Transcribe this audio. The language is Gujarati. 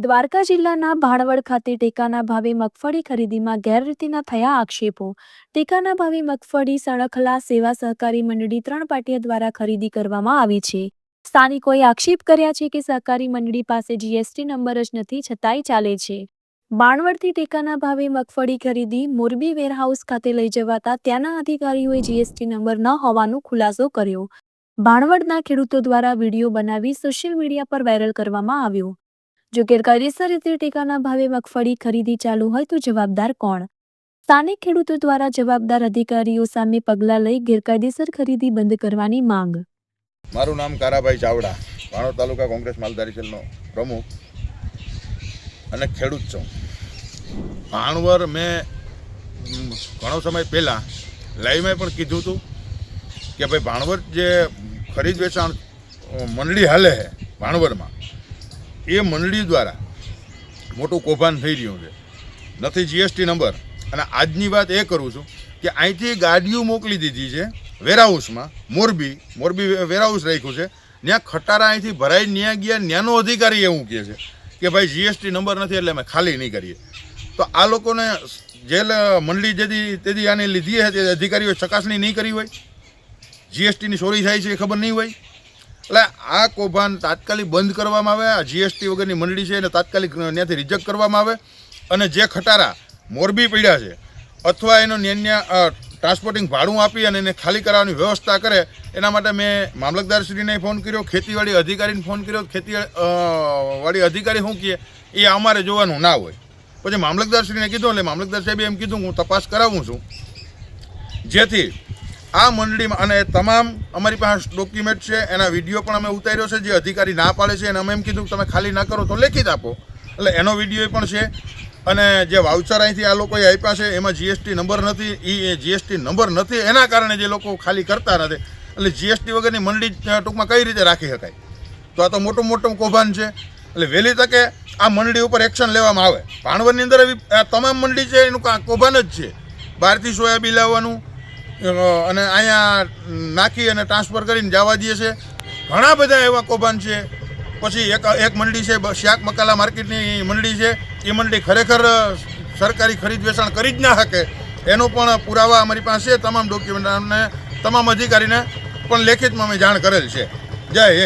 દ્વારકા જિલ્લાના ભાણવડ ખાતે ટેકાના ભાવે મગફળી ખરીદીમાં ગેરરીતિના થયા આક્ષેપો। ટેકાના ભાવે મગફળી સણખલા સેવા સહકારી મંડળી 3 પાટિયા દ્વારા ખરીદી કરવામાં આવી છે। સ્થાનિકોએ આક્ષેપ કર્યા છે કે સહકારી મંડળી પાસે જીએસટી નંબર જ નથી છતાંય ચાલે છે। ભાણવડથી ટેકાના ભાવે મગફળી ખરીદી મોરબી વેરહાઉસ ખાતે લઈ જવાતા ત્યાંના અધિકારીઓએ જીએસટી નંબર ન હોવાનો ખુલાસો કર્યો। ભાણવડના ખેડૂતો દ્વારા વિડીયો બનાવી સોશિયલ મીડિયા પર વાયરલ કરવામાં આવ્યો। જો ગેરકાયદેસર રીતે ટેકાના ભાવે મગફળી ખરીદી ચાલુ હોય તો જવાબદાર કોણ? સ્થાનિક ખેડૂતો દ્વારા જવાબદાર અધિકારીઓ સામે પગલાં લઈ ગેરકાયદેસર ખરીદી બંધ કરવાની માંગ। મારું નામ કારાભાઈ ચાવડા, ભાણવડ તાલુકા કોંગ્રેસ માલધારી સેલનો પ્રમુખ અને ખેડૂત છું। ભાણવડ મેં ઘણો સમય પહેલાં લાઈવમાં પણ કીધું હતું કે ભાઈ ભાણવડ જે ખરીદ વેચાણ મંડળી હાલે છે ભાણવડમાં, એ મંડળી દ્વારા મોટું કૌભાંડ થઈ રહ્યું છે, નથી જીએસટી નંબર। અને આજની વાત એ કરું છું કે અહીંથી ગાડીઓ મોકલી દીધી છે વેરહાઉસમાં, મોરબી વેરહાઉસ રાખ્યું છે, ત્યાં ખટારા અહીંથી ભરાઈ ત્યાં ગયા, ત્યાંનો અધિકારી એવું કહે છે કે ભાઈ જીએસટી નંબર નથી એટલે અમે ખાલી નહીં કરીએ। તો આ લોકોને જે મંડળી જેથી આને લીધી છે તે અધિકારીઓ ચકાસણી નહીં કરી હોય, જીએસટીની ચોરી થાય છે એ ખબર નહીં હોય, એટલે આ કૌભાંડ તાત્કાલિક બંધ કરવામાં આવે। આ જીએસટી વગરની મંડળી છે એને તાત્કાલિક ત્યાંથી રિજેક્ટ કરવામાં આવે અને જે ખટારા મોરબી પડ્યા છે અથવા એનો ન્યાન્યા ટ્રાન્સપોર્ટિંગ ભાડું આપી અને એને ખાલી કરાવવાની વ્યવસ્થા કરે। એના માટે મેં મામલતદારશ્રીને ફોન કર્યો, ખેતીવાડી અધિકારીને ફોન કર્યો। ખેતીવાડી અધિકારી શું કહે એ અમારે જોવાનું ના હોય। પછી મામલતદારશ્રીને કીધું એટલે મામલતદાર સાહેબે એમ કીધું હું તપાસ કરાવું છું, જેથી આ મંડળીમાં અને તમામ અમારી પાસે ડોક્યુમેન્ટ છે, એના વિડીયો પણ અમે ઉતાર્યો છે। જે અધિકારી ના પાડે છે એને અમે એમ કીધું તમે ખાલી ના કરો તો લેખિત આપો, એટલે એનો વિડીયો પણ છે। અને જે વાઉચર અહીંથી આ લોકોએ આપ્યા છે એમાં જીએસટી નંબર નથી, એ જીએસટી નંબર નથી એના કારણે જે લોકો ખાલી કરતા નથી, એટલે જીએસટી વગરની મંડળી ટૂંકમાં કઈ રીતે રાખી શકાય? તો આ તો મોટું કૌભાંડ છે। એટલે વહેલી તકે આ મંડળી ઉપર એક્શન લેવામાં આવે। ભાણવડની અંદર એવી તમામ મંડળી છે એનું કૌભાંડ જ છે, બહારથી સોયાબીન લાવવાનું અને અહીંયા નાખી અને ટ્રાન્સફર કરીને જવા દે છે। ઘણા બધા એવા કૌભાંડ છે। પછી એક મંડળી છે શાક મકાલા માર્કેટની મંડળી છે, એ મંડળી ખરેખર સરકારી ખરીદ વેચાણ કરી જ ના શકે, એનો પણ પુરાવા અમારી પાસે છે, તમામ ડોક્યુમેન્ટ અને તમામ અધિકારીને પણ લેખિતમાં અમે જાણ કરેલ છે। જય હિન્દ।